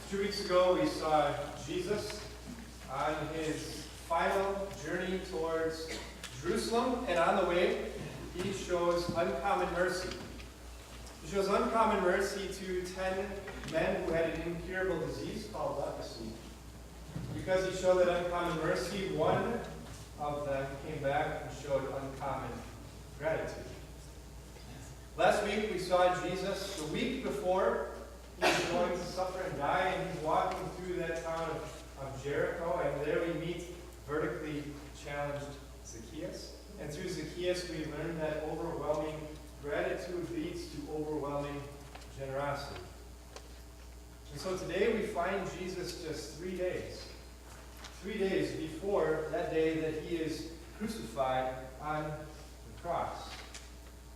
2 weeks ago, we saw Jesus on his final journey towards Jerusalem, and on the way, he shows uncommon mercy. He shows uncommon mercy to 10 men who had an incurable disease called leprosy. Because he showed that uncommon mercy, one of them came back and showed uncommon gratitude. Last week, we saw Jesus the week before he was going to suffer and die, and he's walking through that town of Jericho, and there we meet vertically challenged Zacchaeus. And through Zacchaeus, we learn that overwhelming gratitude leads to overwhelming generosity. And so today we find Jesus just 3 days. 3 days before that day that he is crucified on the cross.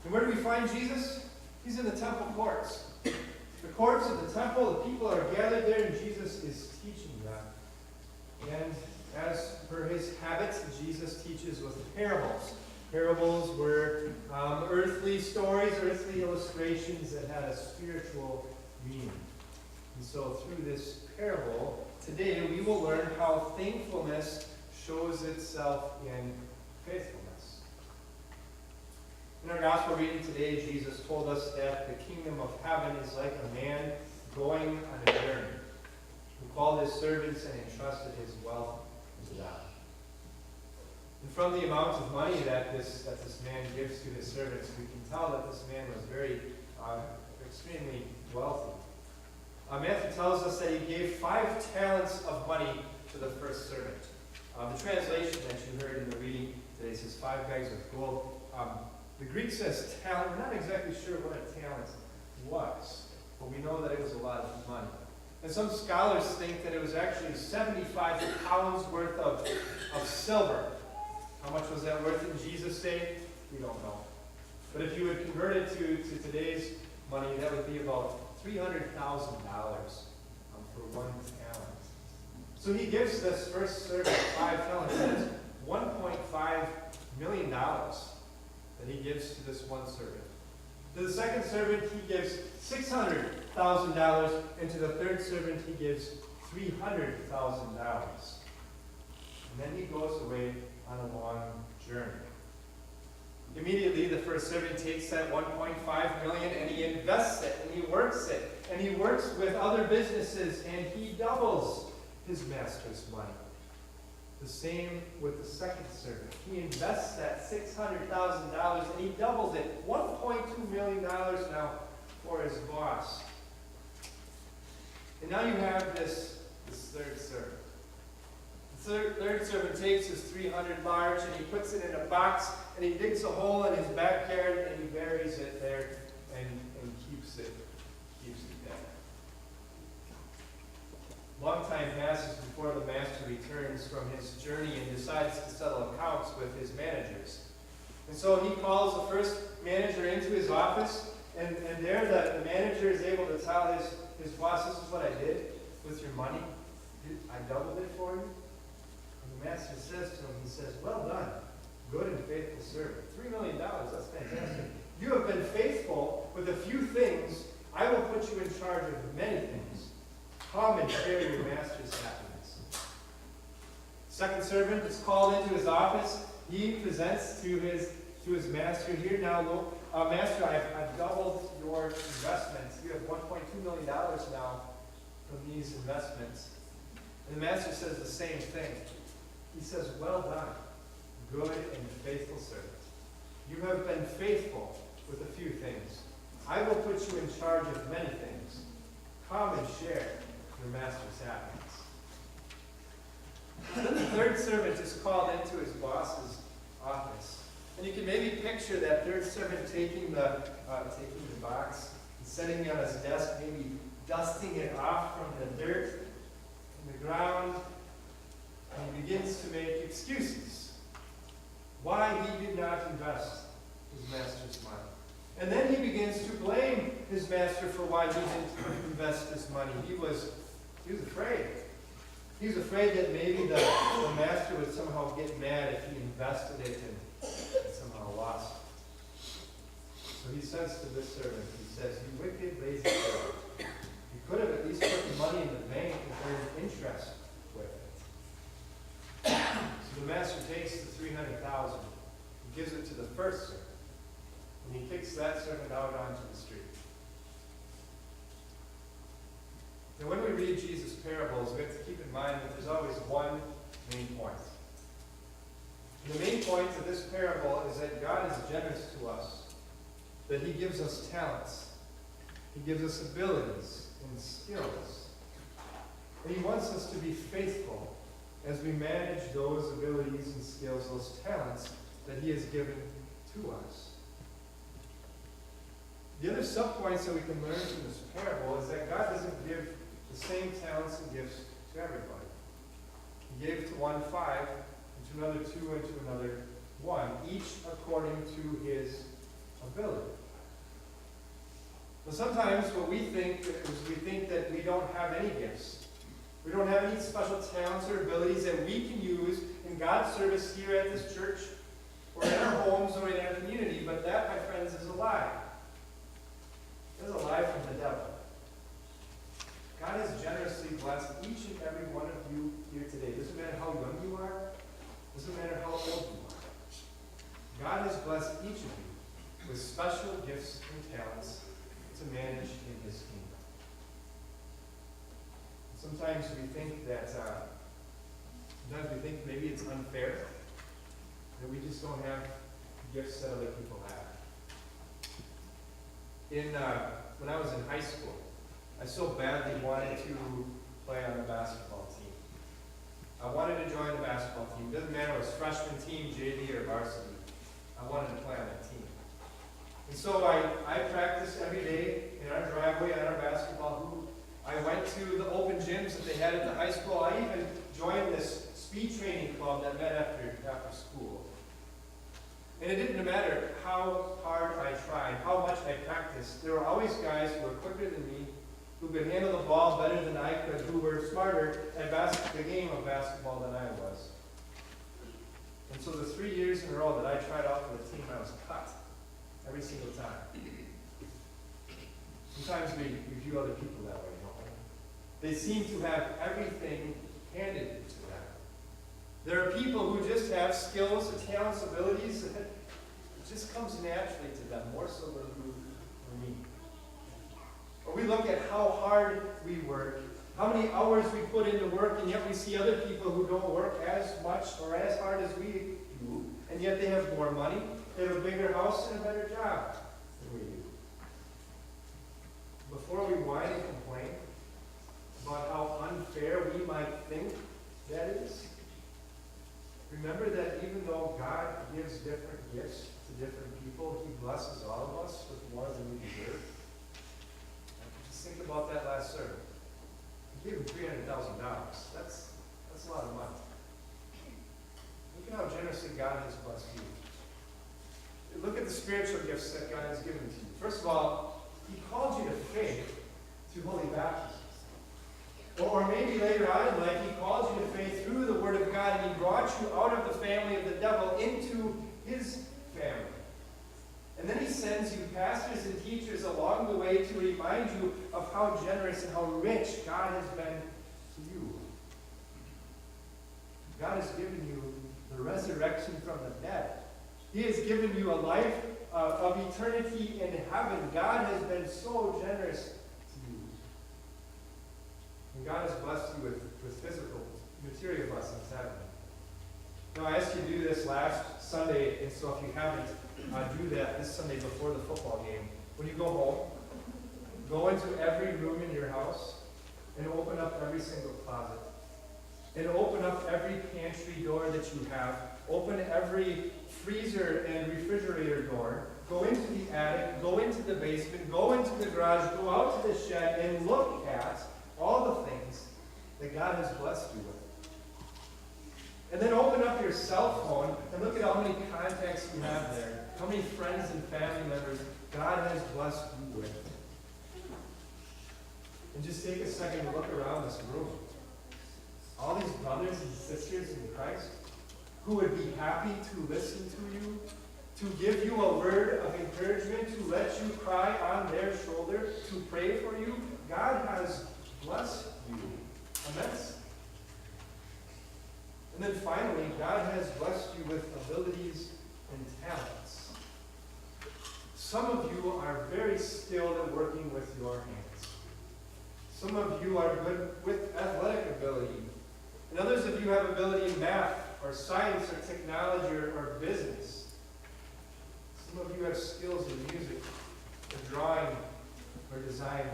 And where do we find Jesus? He's in the temple courts. The courts of the temple, the people are gathered there, and Jesus is teaching them. And as per his habits, Jesus teaches with parables. Parables were earthly stories, earthly illustrations that had a spiritual meaning. And so through this parable, today we will learn how thankfulness shows itself in faithfulness. In our gospel reading today, Jesus told us that the kingdom of heaven is like a man going on a journey, who called his servants and entrusted his wealth to them. And from the amount of money that this man gives to his servants, we can tell that this man was very extremely wealthy. Matthew tells us that he gave 5 talents of money to the first servant. The translation that you heard in the reading today says 5 bags of gold. The Greek says talent. We're not exactly sure what a talent was, but we know that it was a lot of money. And some scholars think that it was actually 75 pounds worth of silver. How much was that worth in Jesus' day? We don't know. But if you would convert it to today's money, that would be about $300,000 for 1 talent. So he gives this first servant 5 talents. That's $1.5 million that he gives to this one servant. To the second servant, he gives $600,000, and to the third servant, he gives $300,000. And then he goes away on a long journey. Immediately, the first servant takes that $1.5 million and he invests it, and he works it, and he works with other businesses, and he doubles his master's money. The same with the second servant. He invests that $600,000 and he doubles it, $1.2 million now for his boss. And now you have this third servant. The third servant takes his 300 large and he puts it in a box, and he digs a hole in his backyard and he buries it there and keeps it there. Long time passes before the master returns from his journey and decides to settle accounts with his managers. And so he calls the first manager into his office, and there the manager is able to tell his boss, "This is what I did with your money. I doubled it for you." And the master says to him, he says, "Well done, good and faithful servant. $3 million, that's fantastic. You have been faithful with a few things. I will put you in charge of many things. Come and share your master's happiness." Second servant is called into his office. He presents to his master, "Here now, look, master, I've doubled your investments. You have $1.2 million now from these investments." And the master says the same thing. He says, "Well done, good and faithful servant. You have been faithful with a few things. I will put you in charge of many things. Come and share your master's happiness." Then the third servant is called into his boss's office. And you can maybe picture that third servant taking the box and setting it on his desk, maybe dusting it off from the dirt and the ground. And he begins to make excuses why he did not invest his master's money. And then he begins to blame his master for why he didn't invest his money. He was afraid. He was afraid that maybe the master would somehow get mad if he invested it and somehow lost it. So he says to this servant, he says, "You wicked, lazy servant, You could have at least put the money in the bank and earned interest with it. So the master takes the $300,000 and gives it to the first servant, and he kicks that servant out onto the street. Now, when we read Jesus' parables, we have to keep in mind that there's always one main point. And the main point of this parable is that God is generous to us, that he gives us talents, he gives us abilities and skills. And he wants us to be faithful as we manage those abilities and skills, those talents that he has given to us. The other sub-points that we can learn from this parable is that God doesn't give the same talents and gifts to everybody. He gave to one 5, and to another 2, and to another 1, each according to his ability. But sometimes what we think is we think that we don't have any gifts. We don't have any special talents or abilities that we can use in God's service here at this church, or in our homes, or in our community. But that, my friends, is a lie. It is a lie from the devil. God has generously blessed each and every one of you here today. Doesn't matter how young you are. Doesn't matter how old you are. God has blessed each of you with special gifts and talents to manage in his kingdom. Sometimes we think that, maybe it's unfair that we just don't have gifts that other people have. When I was in high school, I so badly wanted to play on the basketball team. I wanted to join the basketball team. It doesn't matter if it was freshman team, JV, or varsity. I wanted to play on that team. And so I practiced every day in our driveway on our basketball hoop. I went to the open gyms that they had at the high school. I even joined this speed training club that met after school. And it didn't matter how hard I tried, how much I practiced. There were always guys who were quicker than me, who could handle the ball better than I could, who were smarter at the game of basketball than I was. And so the 3 years in a row that I tried out for the team, I was cut every single time. Sometimes we view other people that way, don't we? They seem to have everything handed to them. There are people who just have skills, talents, abilities, that it just comes naturally to them, more so than you or me. Or we look at how hard we work, how many hours we put into work, and yet we see other people who don't work as much or as hard as we do, and yet they have more money, they have a bigger house and a better job than we do. Before we whine and complain about how unfair we might think that is, remember that even though God gives different gifts to different people, he blesses all of us with more than we deserve. Just think about that last servant. He gave him $300,000. That's a lot of money. Look at how generously God has blessed you. Look at the spiritual gifts that God has given to you. First of all, he called you to faith through holy baptism. Or maybe later on in life, he calls you to faith through the Word of God, and he brought you out of the family of the devil into his family. And then he sends you pastors and teachers along the way to remind you of how generous and how rich God has been to you. God has given you the resurrection from the dead. He has given you a life of eternity in heaven. God has been so generous to you. And God has blessed you with physical, material blessings, haven't he? Now, I asked you to do this last Sunday, and so if you haven't, do that this Sunday before the football game. When you go home, go into every room in your house and open up every single closet. And open up every pantry door that you have. Open every freezer and refrigerator door. Go into the attic, go into the basement, go into the garage, go out to the shed, and look at all the things that God has blessed you with. And then open up your cell phone and look at how many contacts you have there. How many friends and family members God has blessed you with. And just take a second to look around this room. All these brothers and sisters in Christ who would be happy to listen to you, to give you a word of encouragement, to let you cry on their shoulder, to pray for you. God has blessed you immensely. And then finally, God has blessed you with abilities and talents. Some of you are very skilled at working with your hands. Some of you are good with athletic ability. And others of you have ability in math or science or technology or business. Some of you have skills in music or drawing or design.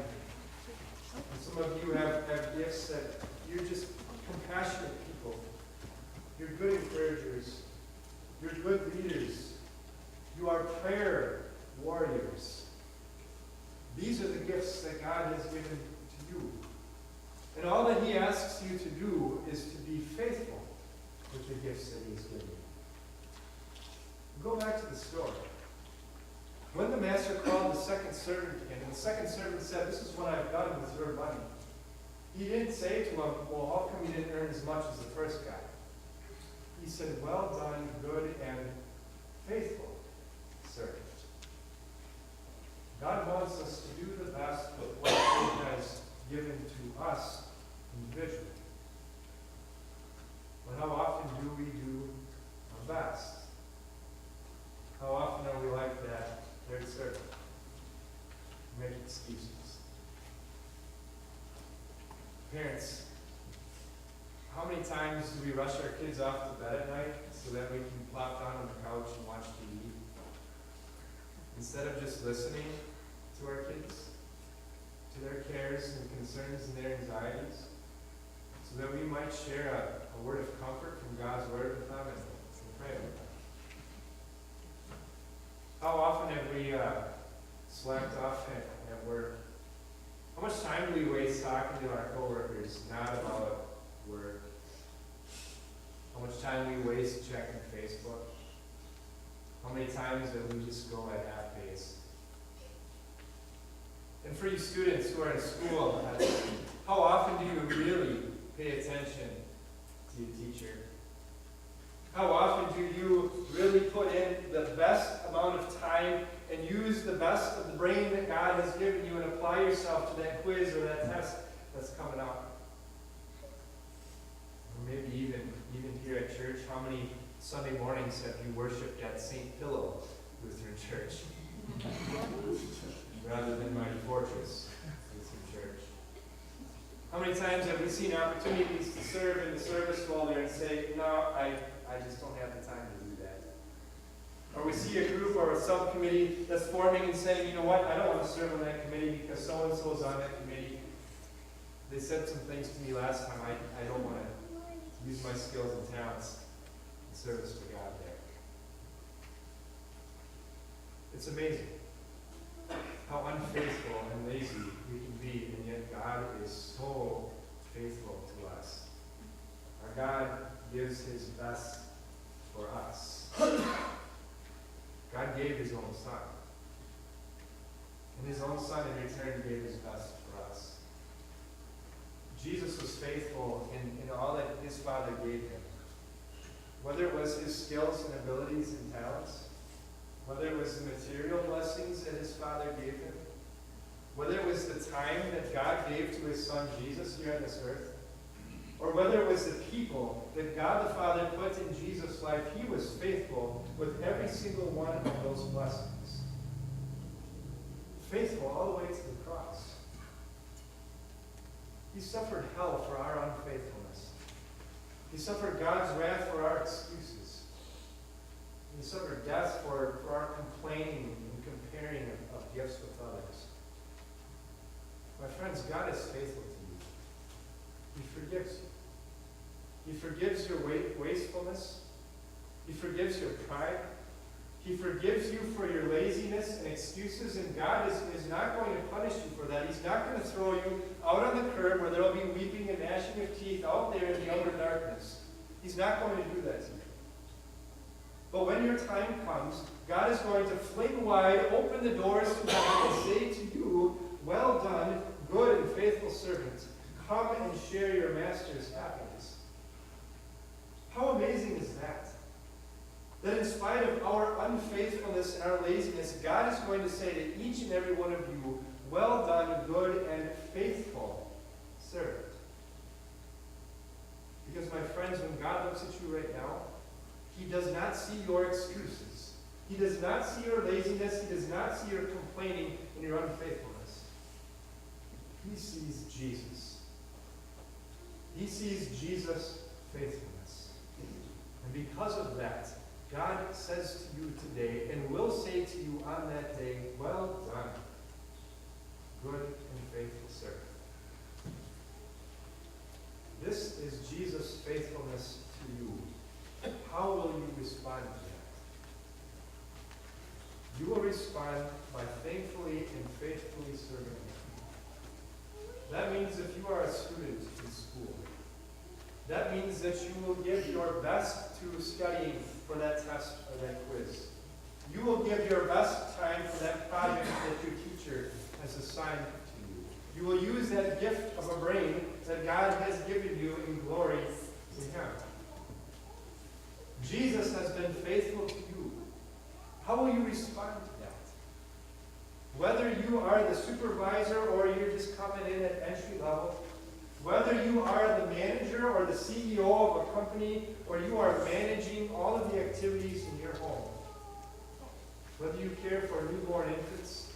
And some of you have gifts that you're just compassionate people. You're good encouragers. You're good leaders. You are prayer warriors. These are the gifts that God has given to you. And all that he asks you to do is to be faithful with the gifts that he has given you. Go back to the story. When the master called the second servant in, and the second servant said, "This is what I've done with your money," he didn't say to him, "Well, how come you didn't earn as much as the first guy?" He said, "Well done, good and faithful servant." God wants us to do the best with what he has given to us individually. But how often do we do our best? How often are we like that third servant? Make excuses. Parents, how many times do we rush our kids off to bed at night so that we can plop down on the couch and watch TV? Instead of just listening to our kids, to their cares and concerns and their anxieties, so that we might share a word of comfort from God's word with them and pray with them. How often have we slacked off at work? How much time do we waste talking to our coworkers, not about work? How much time we waste checking Facebook? How many times that we just go at half pace? And for you students who are in school, how often do you really pay attention to your teacher? How often do you really put in the best amount of time and use the best of the brain that God has given you and apply yourself to that quiz or that test that's coming up? Or maybe even here at church, how many Sunday mornings have you worshipped at St. Pillow Lutheran Church rather than Mighty Fortress Lutheran Church? How many times have we seen opportunities to serve in the service while there and say, "No, I just don't have the time to do that"? Or we see a group or a subcommittee that's forming and saying, "You know what, I don't want to serve on that committee because so-and-so is on that committee. They said some things to me last time. I don't want to use my skills and talents in service for God there." It's amazing how unfaithful and lazy we can be, and yet God is so faithful to us. Our God gives his best for us. God gave his own son. And his own son in return gave his best for us. Jesus was faithful in all that his Father gave him. Whether it was his skills and abilities and talents, whether it was the material blessings that his Father gave him, whether it was the time that God gave to his Son Jesus here on this earth, or whether it was the people that God the Father put in Jesus' life, he was faithful with every single one of those blessings. Faithful all the way to the cross. He suffered hell for our unfaithfulness. He suffered God's wrath for our excuses. He suffered death for our complaining and comparing of gifts with others. My friends, God is faithful to you. He forgives you. He forgives your wastefulness. He forgives your pride. He forgives you for your laziness and excuses, and God is not going to punish you for that. He's not going to throw you out on the curb where there will be weeping and gnashing of teeth out there in the outer darkness. He's not going to do that to you. But when your time comes, God is going to fling wide open the doors to heaven and say to you, "Well done, good and faithful servant. Come and share your master's happiness." How amazing is that? That in spite of our unfaithfulness and our laziness, God is going to say to each and every one of you, well done, good and faithful servant. Because my friends, when God looks at you right now, He does not see your excuses. He does not see your laziness. He does not see your complaining and your unfaithfulness. He sees Jesus. He sees Jesus' faithfulness. And because of that, God says to you today, and will say to you on that day, well done, good and faithful servant. This is Jesus' faithfulness to you. How will you respond to that? You will respond by thankfully and faithfully serving Him. That means if you are a student in school, that means that you will give your best to studying for that test or that quiz. You will give your best time for that project that your teacher has assigned to you. You will use that gift of a brain that God has given you in glory to Him. Jesus has been faithful to you. How will you respond to that? Whether you are the supervisor or you're just coming in at entry level, whether you are the manager or the CEO of a company, or you are managing all of the activities in your home, whether you care for newborn infants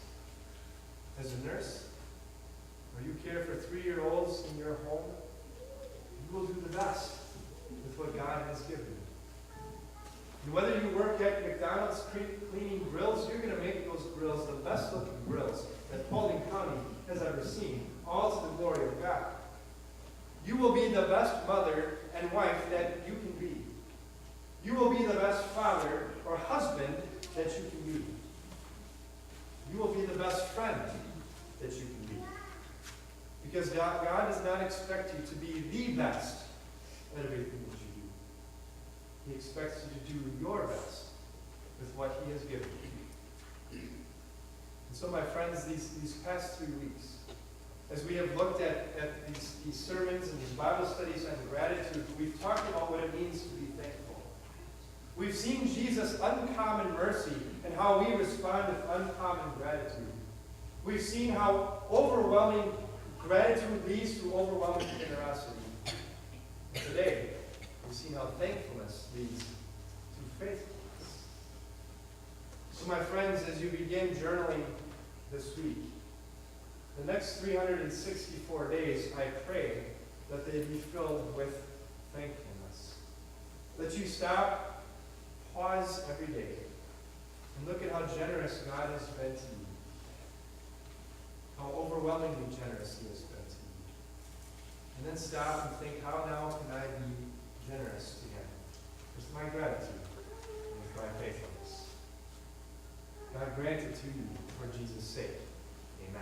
as a nurse, or you care for 3-year-olds in your home, you will do the best with what God has given you. And whether you work at McDonald's cleaning grills, you're going to make those grills the best looking grills that Paulding County has ever seen, all to the glory of God. You will be the best mother and wife that you can be. You will be the best father or husband that you can be. You will be the best friend that you can be. Because God does not expect you to be the best at everything that you do. He expects you to do your best with what He has given you. And so, my friends, these past 3 weeks, as we have looked at these sermons and these Bible studies on gratitude, we've talked about what it means to be thankful. We've seen Jesus' uncommon mercy and how we respond with uncommon gratitude. We've seen how overwhelming gratitude leads to overwhelming generosity. And today, we've seen how thankfulness leads to faithfulness. So my friends, as you begin journaling this week, the next 364 days, I pray that they be filled with thankfulness. That you stop, pause every day, and look at how generous God has been to you. How overwhelmingly generous He has been to you. And then stop and think, how now can I be generous to Him? With my gratitude and with my faithfulness. God grant it to you for Jesus' sake. Amen.